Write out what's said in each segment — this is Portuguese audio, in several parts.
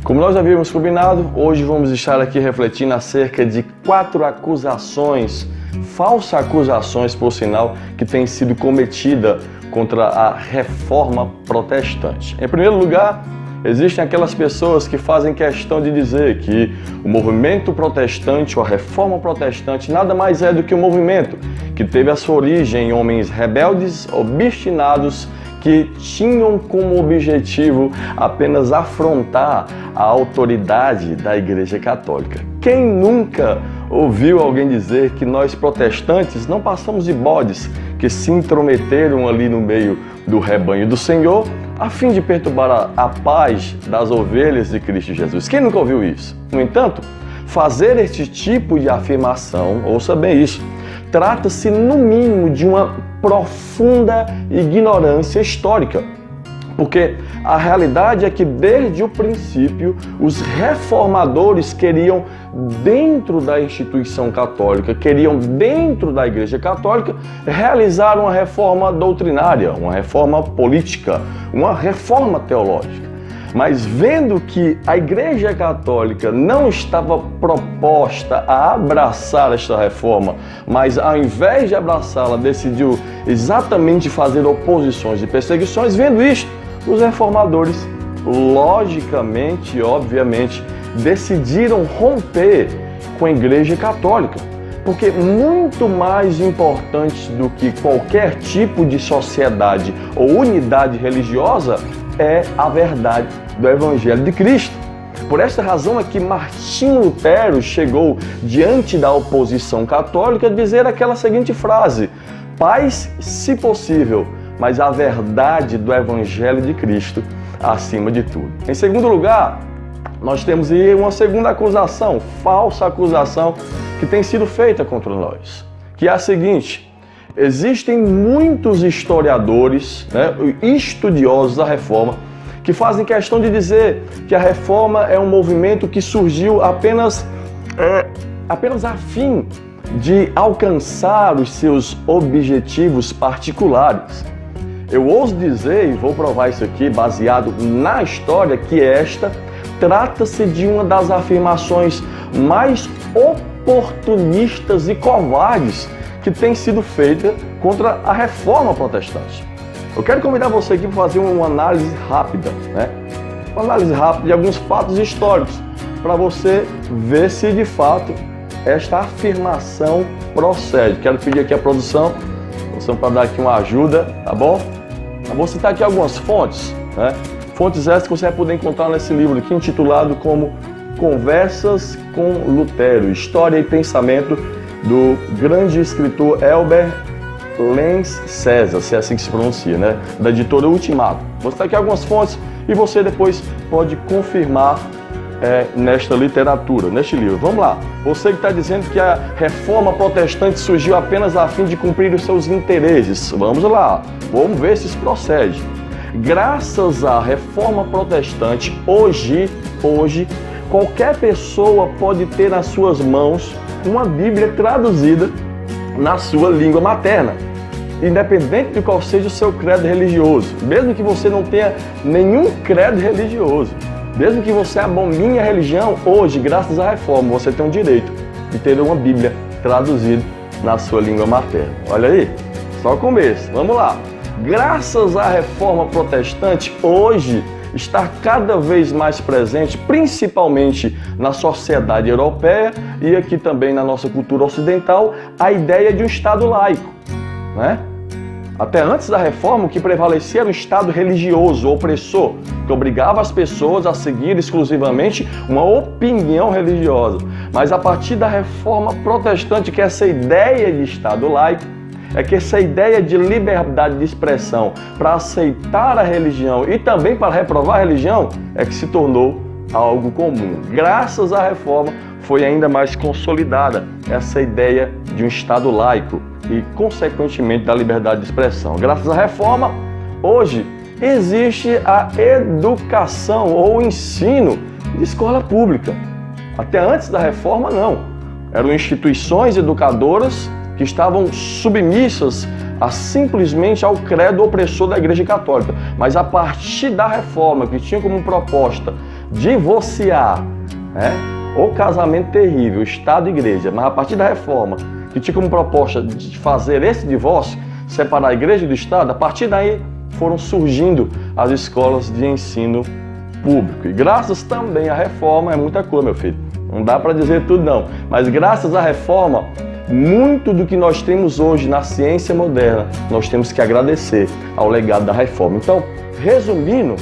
Como nós havíamos combinado, hoje vamos estar aqui refletindo acerca de 4 acusações, falsas acusações, por sinal, que têm sido cometidas contra a reforma protestante. Em primeiro lugar, existem aquelas pessoas que fazem questão de dizer que o movimento protestante ou a reforma protestante nada mais é do que um movimento que teve a sua origem em homens rebeldes, obstinados, que tinham como objetivo apenas afrontar a autoridade da Igreja Católica. Quem nunca ouviu alguém dizer que nós protestantes não passamos de bodes que se intrometeram ali no meio do rebanho do Senhor a fim de perturbar a paz das ovelhas de Cristo Jesus? Quem nunca ouviu isso? No entanto, fazer este tipo de afirmação, ouça bem isso, trata-se no mínimo de uma profunda ignorância histórica. Porque a realidade é que desde o princípio os reformadores queriam, dentro da instituição católica, queriam dentro da Igreja Católica, realizar uma reforma doutrinária, uma reforma política, uma reforma teológica. Mas vendo que a Igreja Católica não estava proposta a abraçar esta reforma, mas ao invés de abraçá-la, decidiu exatamente fazer oposições e perseguições, vendo isto, os reformadores, logicamente e obviamente, decidiram romper com a Igreja Católica. Porque muito mais importante do que qualquer tipo de sociedade ou unidade religiosa é a verdade do Evangelho de Cristo. Por esta razão é que Martinho Lutero chegou diante da oposição católica a dizer aquela seguinte frase: paz, se possível, mas a verdade do Evangelho de Cristo acima de tudo. Em segundo lugar, nós temos aí uma segunda acusação, falsa acusação, que tem sido feita contra nós, que é a seguinte: existem muitos historiadores, estudiosos da reforma, que fazem questão de dizer que a reforma é um movimento que surgiu apenas a fim de alcançar os seus objetivos particulares. Eu ouso dizer, e vou provar isso aqui baseado na história, que esta trata-se de uma das afirmações mais oportunistas e covardes que tem sido feita contra a reforma protestante. Eu quero convidar você aqui para fazer uma análise rápida, uma análise rápida de alguns fatos históricos, para você ver se de fato esta afirmação procede. Quero pedir aqui a produção, para dar aqui uma ajuda, tá bom? Eu vou citar aqui algumas fontes, fontes essas que você vai poder encontrar nesse livro aqui, intitulado como Conversas com Lutero, História e Pensamento, do grande escritor Herbert Lenz César, se é assim que se pronuncia, da editora Ultimato. Vou citar aqui algumas fontes e você depois pode confirmar nesta literatura, neste livro. Vamos lá. Você que está dizendo que a reforma protestante surgiu apenas a fim de cumprir os seus interesses. Vamos lá. Vamos ver se isso procede. Graças à reforma protestante, hoje, qualquer pessoa pode ter nas suas mãos uma Bíblia traduzida na sua língua materna, independente de qual seja o seu credo religioso. Mesmo que você não tenha nenhum credo religioso, mesmo que você abomine a religião, hoje, graças à reforma, você tem o direito de ter uma Bíblia traduzida na sua língua materna. Olha aí, só o começo. Vamos lá. Graças à reforma protestante, hoje está cada vez mais presente, principalmente na sociedade europeia e aqui também na nossa cultura ocidental, a ideia de um Estado laico, Até antes da reforma, o que prevalecia era um Estado religioso, opressor, que obrigava as pessoas a seguir exclusivamente uma opinião religiosa. Mas a partir da reforma protestante, que essa ideia de Estado laico, é que essa ideia de liberdade de expressão para aceitar a religião e também para reprovar a religião é que se tornou algo comum. Graças à reforma foi ainda mais consolidada essa ideia de um Estado laico e, consequentemente, da liberdade de expressão. Graças à reforma, hoje existe a educação ou ensino de escola pública. Até antes da reforma, não. Eram instituições educadoras que estavam submissas simplesmente ao credo opressor da Igreja Católica. Mas a partir da reforma, que tinha como proposta divorciar, né? O casamento terrível, Estado e Igreja, mas a partir da reforma, que tinha como proposta de fazer esse divórcio, separar a Igreja do Estado, a partir daí foram surgindo as escolas de ensino público. E graças também à reforma, é muita coisa, meu filho, não dá para dizer tudo não, mas graças à reforma, muito do que nós temos hoje na ciência moderna, nós temos que agradecer ao legado da reforma. Então, resumindo,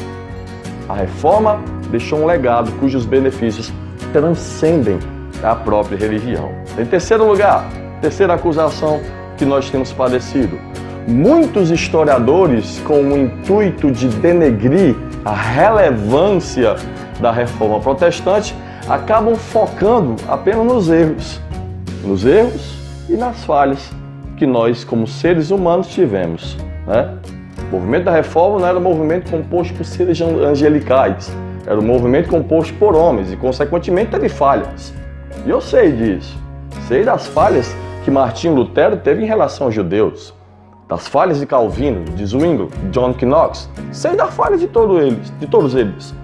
a reforma deixou um legado cujos benefícios transcendem a própria religião. Em terceiro lugar, terceira acusação que nós temos padecido. Muitos historiadores, com o intuito de denegrir a relevância da reforma protestante, acabam focando apenas nos erros e nas falhas que nós, como seres humanos, tivemos, né? O movimento da reforma não era um movimento composto por seres angelicais, era um movimento composto por homens e, consequentemente, teve falhas. E eu sei disso. Sei das falhas que Martinho Lutero teve em relação aos judeus, das falhas de Calvino, de Zwingli, de John Knox. Sei das falhas de todos eles.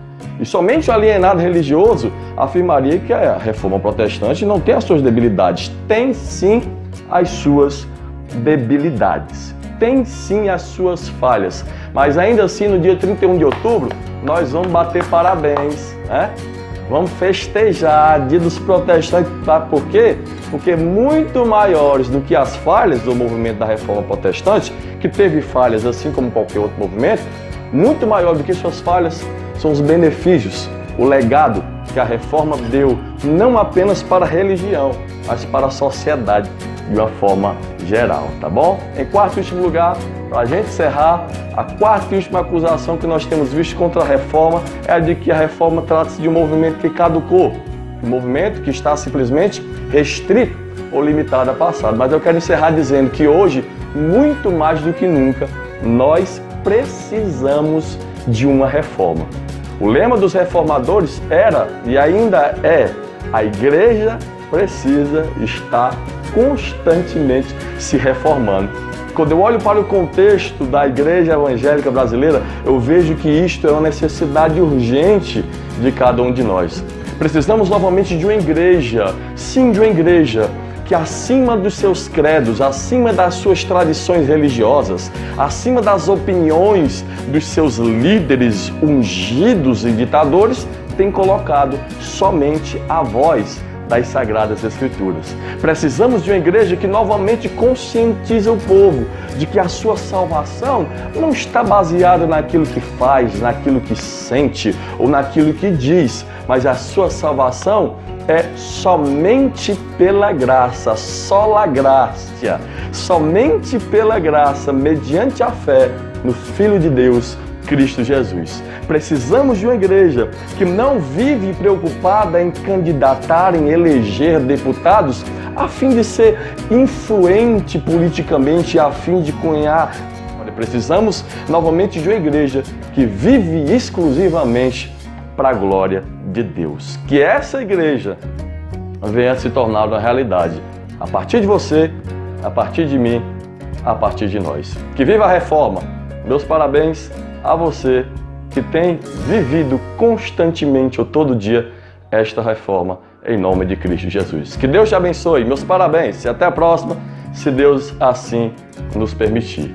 E somente o alienado religioso afirmaria que a reforma protestante não tem as suas debilidades. Tem sim as suas debilidades. Tem sim as suas falhas. Mas ainda assim, no dia 31 de outubro, nós vamos bater parabéns, né? Vamos festejar, dia dos protestantes. Sabe por quê? Porque muito maiores do que as falhas do movimento da reforma protestante, que teve falhas assim como qualquer outro movimento, muito maior do que suas falhas são os benefícios, o legado que a reforma deu, não apenas para a religião, mas para a sociedade de uma forma geral, tá bom? Em quarto e último lugar, para a gente encerrar, a quarta e última acusação que nós temos visto contra a reforma é a de que a reforma trata-se de um movimento que caducou, um movimento que está simplesmente restrito ou limitado ao passado. Mas eu quero encerrar dizendo que hoje, muito mais do que nunca, nós precisamos de uma reforma. O lema dos reformadores era e ainda é: a igreja precisa estar constantemente se reformando. Quando eu olho para o contexto da igreja evangélica brasileira, eu vejo que isto é uma necessidade urgente de cada um de nós. Precisamos novamente de uma igreja, sim, de uma igreja, que acima dos seus credos, acima das suas tradições religiosas, acima das opiniões dos seus líderes ungidos e ditadores, tem colocado somente a voz das Sagradas Escrituras. Precisamos de uma igreja que novamente conscientize o povo de que a sua salvação não está baseada naquilo que faz, naquilo que sente ou naquilo que diz, mas a sua salvação é somente pela graça, sola gratia, somente pela graça, mediante a fé no Filho de Deus, Cristo Jesus. Precisamos de uma igreja que não vive preocupada em candidatar, em eleger deputados a fim de ser influente politicamente, a fim de cunhar. Precisamos novamente de uma igreja que vive exclusivamente para a glória de Deus. Que essa igreja venha se tornar uma realidade a partir de você, a partir de mim, a partir de nós. Que viva a reforma! Meus parabéns a você que tem vivido constantemente ou todo dia esta reforma em nome de Cristo Jesus. Que Deus te abençoe, meus parabéns e até a próxima, se Deus assim nos permitir.